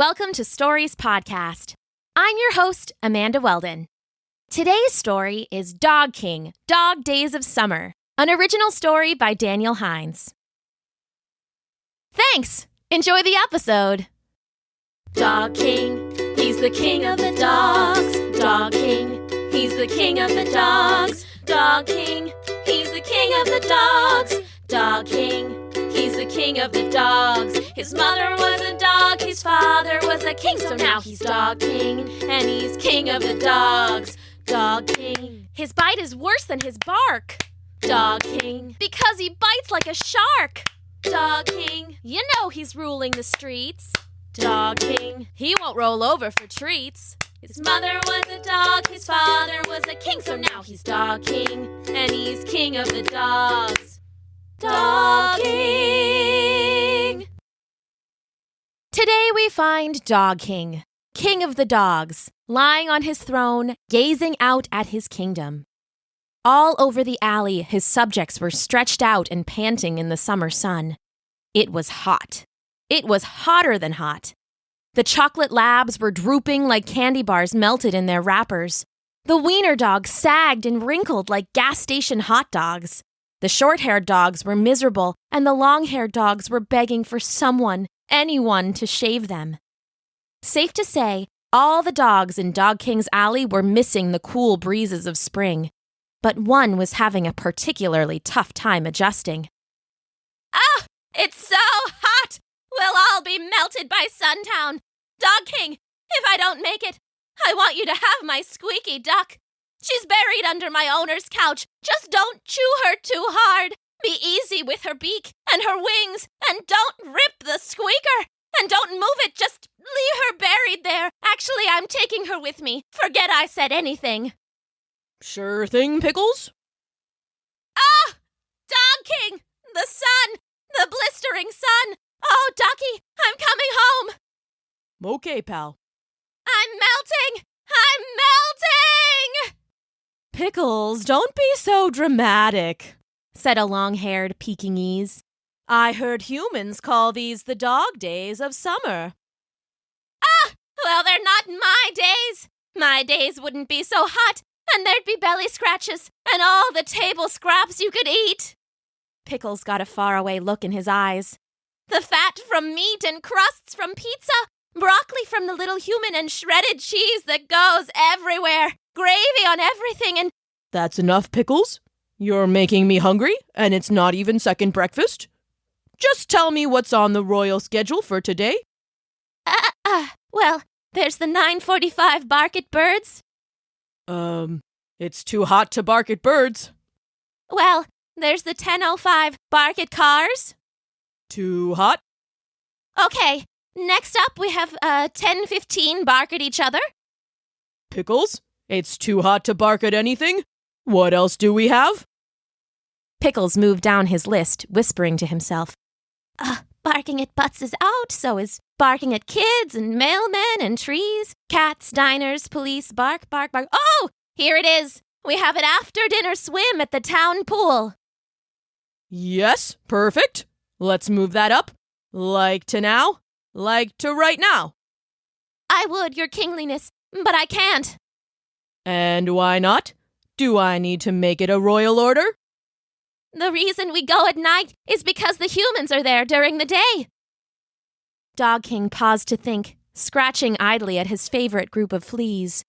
welcome to Stories Podcast. I'm your host, Amanda Weldin. Today's story is Dog King, Dog Days of Summer, an original story by Daniel Hinds. Thanks! Enjoy the episode! Dog King, he's the king of the dogs. Dog King, he's the king of the dogs. Dog King, he's the king of the dogs. Dog King, he's the king of the dogs. His mother was a dog, his father was a king, so now he's Dog King, and he's king of the dogs. Dog King, his bite is worse than his bark. Dog King, because he bites like a shark. Dog King, you know he's ruling the streets. Dog King, he won't roll over for treats. His mother was a dog, his father was a king, so now he's Dog King, and he's king of the dogs. Dog King! Today we find Dog King, king of the dogs, lying on his throne, gazing out at his kingdom. All over the alley, his subjects were stretched out and panting in the summer sun. It was hot. It was hotter than hot. The chocolate labs were drooping like candy bars melted in their wrappers. The wiener dogs sagged and wrinkled like gas station hot dogs. The short-haired dogs were miserable, and the long-haired dogs were begging for someone, anyone, to shave them. Safe to say, all the dogs in Dog King's alley were missing the cool breezes of spring. But one was having a particularly tough time adjusting. Ah! It's so hot! We'll all be melted by sundown. Dog King, if I don't make it, I want you to have my squeaky duck. She's buried under my owner's couch. Just don't chew her too hard. Be easy with her beak and her wings, and don't rip the squeaker. And don't move it, just leave her buried there. Actually, I'm taking her with me. Forget I said anything. Sure thing, Pickles. Ah! Dog King! The sun! The blistering sun! Oh, Ducky, I'm coming home! Okay, pal. I'm melting! I'm melting! Pickles, don't be so dramatic, said a long-haired Pekingese. I heard humans call these the dog days of summer. Ah! Well, they're not my days. My days wouldn't be so hot, and there'd be belly scratches, and all the table scraps you could eat. Pickles got a faraway look in his eyes. The fat from meat and crusts from pizza, broccoli from the little human, and shredded cheese that goes everywhere, gravy on everything, and... That's enough, Pickles. You're making me hungry, and it's not even second breakfast. Just tell me what's on the royal schedule for today. Well, there's the 9:45 bark at birds. It's too hot to bark at birds. Well, there's the 10:05 bark at cars. Too hot. Okay, next up we have 10:15 bark at each other. Pickles, it's too hot to bark at anything. What else do we have? Pickles moved down his list, whispering to himself. Barking at butts is out, so is barking at kids and mailmen and trees. Cats, diners, police, bark, bark, bark. Oh, here it is. We have an after-dinner swim at the town pool. Yes, perfect. Let's move that up. Like to now. Like to right now. I would, your kingliness, but I can't. And why not? Do I need to make it a royal order? The reason we go at night is because the humans are there during the day. Dog King paused to think, scratching idly at his favorite group of fleas.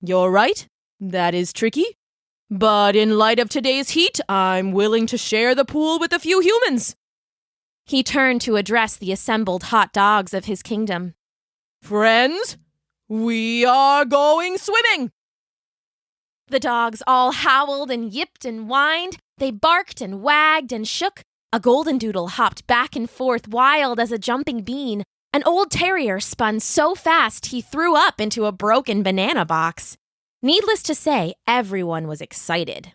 You're right. That is tricky. But in light of today's heat, I'm willing to share the pool with a few humans. He turned to address the assembled hot dogs of his kingdom. Friends, we are going swimming! The dogs all howled and yipped and whined. They barked and wagged and shook. A golden doodle hopped back and forth wild as a jumping bean. An old terrier spun so fast he threw up into a broken banana box. Needless to say, everyone was excited.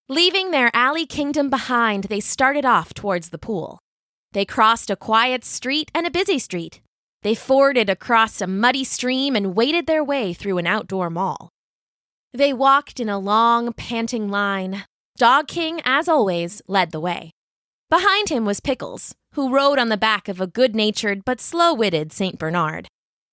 Leaving their alley kingdom behind, they started off towards the pool. They crossed a quiet street and a busy street. They forded across a muddy stream and waded their way through an outdoor mall. They walked in a long, panting line. Dog King, as always, led the way. Behind him was Pickles, who rode on the back of a good-natured but slow-witted St. Bernard.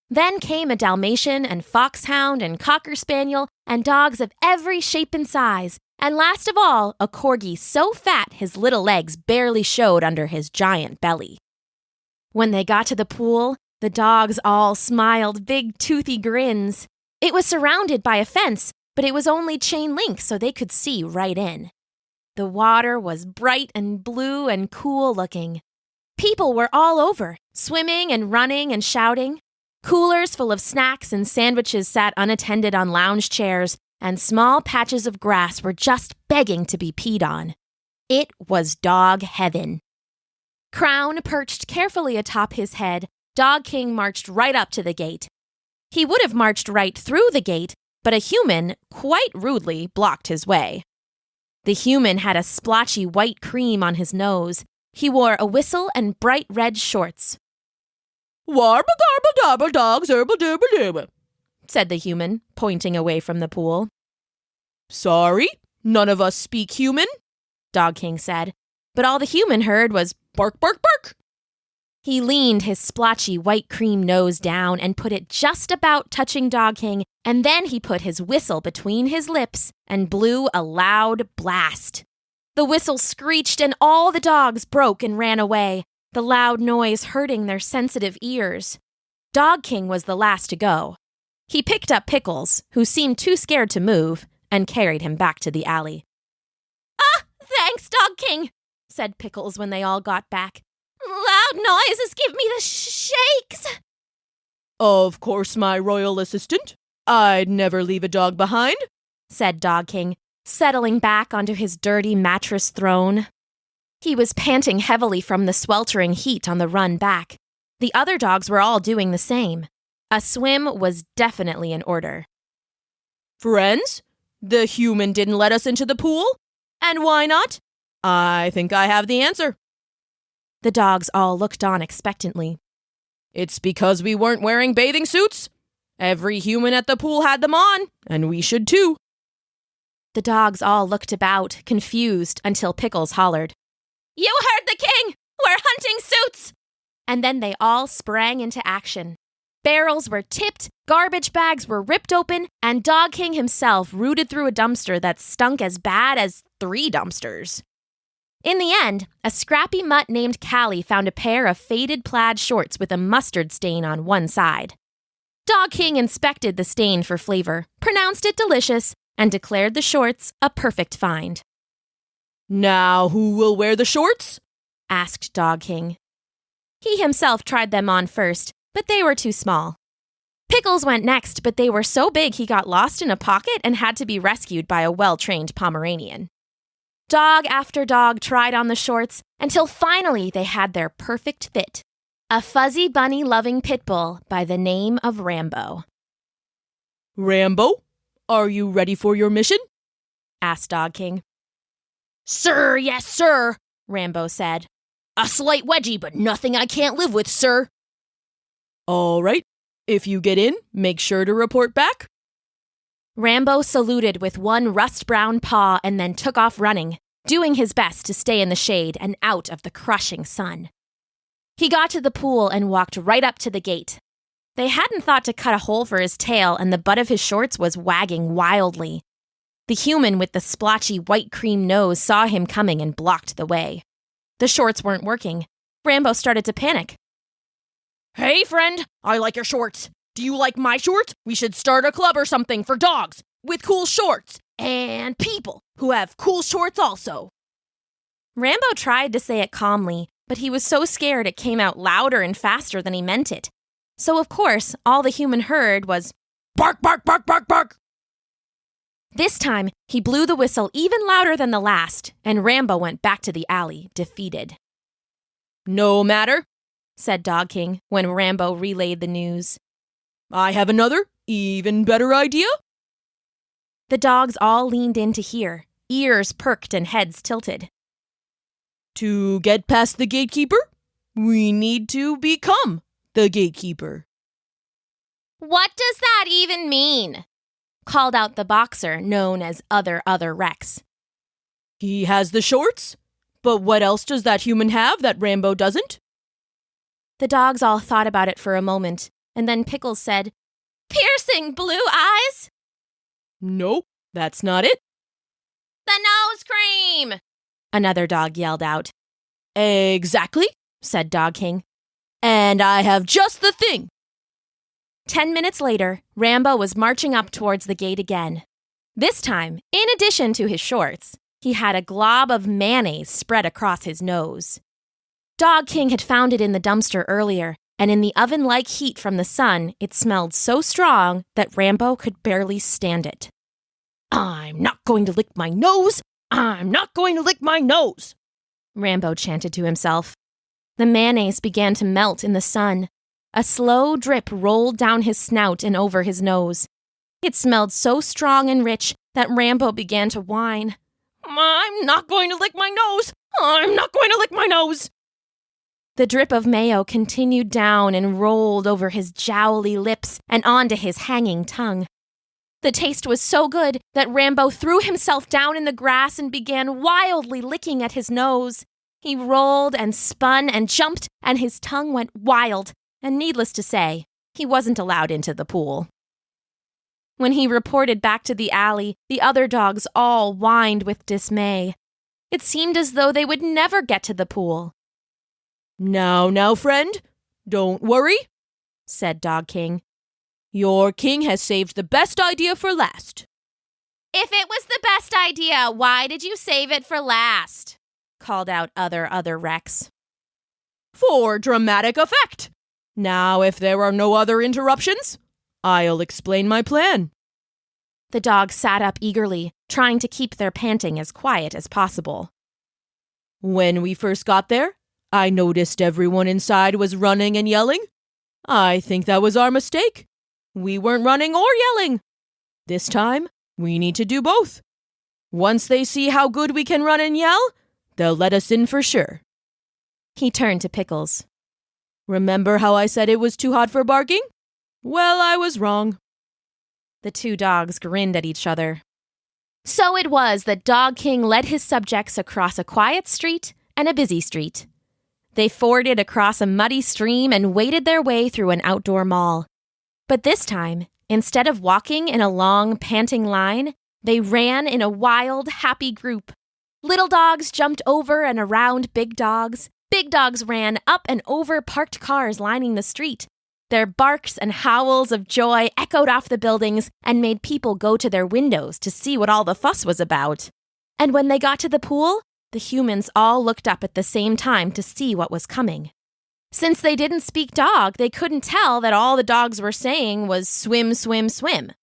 Then came a Dalmatian and foxhound and cocker spaniel and dogs of every shape and size, and last of all, a corgi so fat his little legs barely showed under his giant belly. When they got to the pool, the dogs all smiled big toothy grins. It was surrounded by a fence, but it was only chain link so they could see right in. The water was bright and blue and cool looking. People were all over, swimming and running and shouting. Coolers full of snacks and sandwiches sat unattended on lounge chairs, and small patches of grass were just begging to be peed on. It was dog heaven. Crown perched carefully atop his head, Dog King marched right up to the gate. He would have marched right through the gate, but a human, quite rudely, blocked his way. The human had a splotchy white cream on his nose. He wore a whistle and bright red shorts. "Warble garble dobble dogs herble dibble dibble," said the human, pointing away from the pool. "Sorry, none of us speak human," Dog King said, but all the human heard was bark, bark, bark. He leaned his splotchy white cream nose down and put it just about touching Dog King, and then he put his whistle between his lips and blew a loud blast. The whistle screeched and all the dogs broke and ran away, the loud noise hurting their sensitive ears. Dog King was the last to go. He picked up Pickles, who seemed too scared to move, and carried him back to the alley. "Ah, thanks, Dog King," said Pickles when they all got back. "Loud noises give me the shakes." "Of course, my royal assistant. I'd never leave a dog behind," said Dog King, settling back onto his dirty mattress throne. He was panting heavily from the sweltering heat on the run back. The other dogs were all doing the same. A swim was definitely in order. "Friends, the human didn't let us into the pool. And why not? I think I have the answer." The dogs all looked on expectantly. "It's because we weren't wearing bathing suits. Every human at the pool had them on, and we should too." The dogs all looked about, confused, until Pickles hollered, "You heard the king! We're hunting suits!" And then they all sprang into action. Barrels were tipped, garbage bags were ripped open, and Dog King himself rooted through a dumpster that stunk as bad as 3 dumpsters. In the end, a scrappy mutt named Callie found a pair of faded plaid shorts with a mustard stain on one side. Dog King inspected the stain for flavor, pronounced it delicious, and declared the shorts a perfect find. "Now who will wear the shorts?" asked Dog King. He himself tried them on first, but they were too small. Pickles went next, but they were so big he got lost in a pocket and had to be rescued by a well-trained Pomeranian. Dog after dog tried on the shorts until finally they had their perfect fit. A fuzzy bunny-loving pit bull by the name of Rambo. "Rambo, are you ready for your mission?" asked Dog King. "Sir, yes, sir," Rambo said. "A slight wedgie, but nothing I can't live with, sir." "All right. If you get in, make sure to report back." Rambo saluted with one rust-brown paw and then took off running, doing his best to stay in the shade and out of the crushing sun. He got to the pool and walked right up to the gate. They hadn't thought to cut a hole for his tail, and the butt of his shorts was wagging wildly. The human with the splotchy white cream nose saw him coming and blocked the way. The shorts weren't working. Rambo started to panic. "Hey, friend, I like your shorts. Do you like my shorts? We should start a club or something for dogs with cool shorts and people who have cool shorts also." Rambo tried to say it calmly, but he was so scared it came out louder and faster than he meant it. So, of course, all the human heard was, "Bark, bark, bark, bark, bark." This time, he blew the whistle even louder than the last, and Rambo went back to the alley, defeated. "No matter," said Dog King when Rambo relayed the news. "I have another, even better idea." The dogs all leaned in to hear, ears perked and heads tilted. "To get past the gatekeeper, we need to become the gatekeeper." "What does that even mean?" called out the boxer known as Other Rex. "He has the shorts, But what else does that human have that Rambo doesn't? The dogs all thought about it for a moment, and then Pickles said, "Piercing blue eyes?" Nope, that's not it. "The nose cream!" another dog yelled out. Exactly, said Dog King. And I have just the thing. 10 minutes later, Rambo was marching up towards the gate again. This time, in addition to his shorts, he had a glob of mayonnaise spread across his nose. Dog King had found it in the dumpster earlier, and in the oven-like heat from the sun, it smelled so strong that Rambo could barely stand it. I'm not going to lick my nose! I'm not going to lick my nose! Rambo chanted to himself. The mayonnaise began to melt in the sun. A slow drip rolled down his snout and over his nose. It smelled so strong and rich that Rambo began to whine. I'm not going to lick my nose! I'm not going to lick my nose! The drip of mayo continued down and rolled over his jowly lips and onto his hanging tongue. The taste was so good that Rambo threw himself down in the grass and began wildly licking at his nose. He rolled and spun and jumped, and his tongue went wild, and needless to say, he wasn't allowed into the pool. When he reported back to the alley, the other dogs all whined with dismay. It seemed as though they would never get to the pool. Now, friend, don't worry, said Dog King. Your king has saved the best idea for last. If it was the best idea, why did you save it for last? Called out other Rex. For dramatic effect. Now, if there are no other interruptions, I'll explain my plan. The dogs sat up eagerly, trying to keep their panting as quiet as possible. When we first got there, I noticed everyone inside was running and yelling. I think that was our mistake. We weren't running or yelling. This time, we need to do both. Once they see how good we can run and yell, they'll let us in for sure. He turned to Pickles. Remember how I said it was too hot for barking? Well, I was wrong. The two dogs grinned at each other. So it was that Dog King led his subjects across a quiet street and a busy street. They forded across a muddy stream and waded their way through an outdoor mall. But this time, instead of walking in a long, panting line, they ran in a wild, happy group. Little dogs jumped over and around big dogs. Big dogs ran up and over parked cars lining the street. Their barks and howls of joy echoed off the buildings and made people go to their windows to see what all the fuss was about. And when they got to the pool, the humans all looked up at the same time to see what was coming. Since they didn't speak dog, they couldn't tell that all the dogs were saying was swim, swim, swim.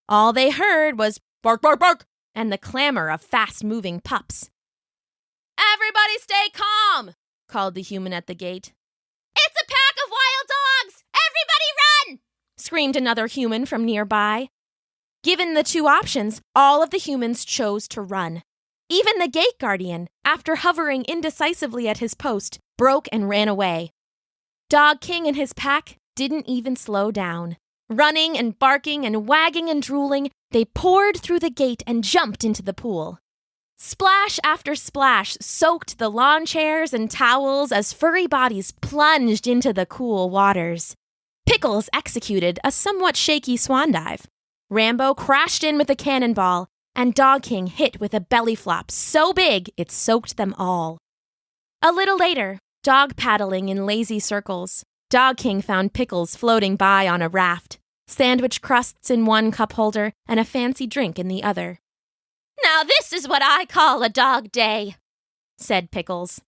All they heard was bark, bark, bark, and the clamor of fast-moving pups. "Everybody stay calm," called the human at the gate. "It's a pack of wild dogs! Everybody run!" screamed another human from nearby. Given the two options, all of the humans chose to run. Even the gate guardian, after hovering indecisively at his post, broke and ran away. Dog King and his pack didn't even slow down. Running and barking and wagging and drooling, they poured through the gate and jumped into the pool. Splash after splash soaked the lawn chairs and towels as furry bodies plunged into the cool waters. Pickles executed a somewhat shaky swan dive. Rambo crashed in with a cannonball, and Dog King hit with a belly flop so big it soaked them all. A little later, dog paddling in lazy circles, Dog King found Pickles floating by on a raft, sandwich crusts in one cup holder and a fancy drink in the other. "Now this is what I call a dog day," said Pickles.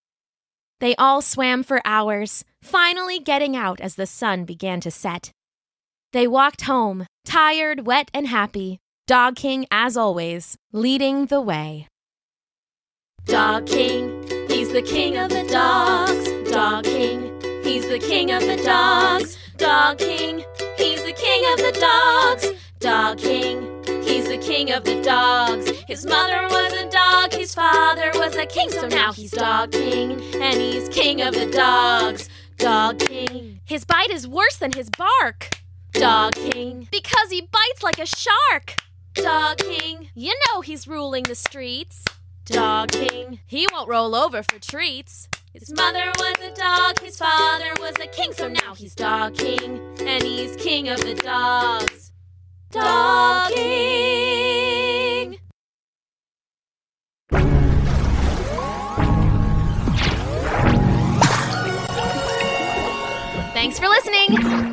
They all swam for hours, finally getting out as the sun began to set. They walked home, tired, wet, and happy, Dog King, as always, leading the way. Dog King, he's the king of the dogs. Dog King, he's the king of the dogs. Dog King, he's the king of the dogs. Dog King, he's the king of the dogs. His mother was a dog, his father was a king. So now he's Dog King, and he's king of the dogs. Dog King, His bite is worse than his bark, Dog King, because he bites like a shark. Dog King, You know he's ruling the streets. Dog King. He won't roll over for treats. His mother was a dog, his father was a king, so now he's Dog King, and he's king of the dogs. Dog King. Thanks for listening.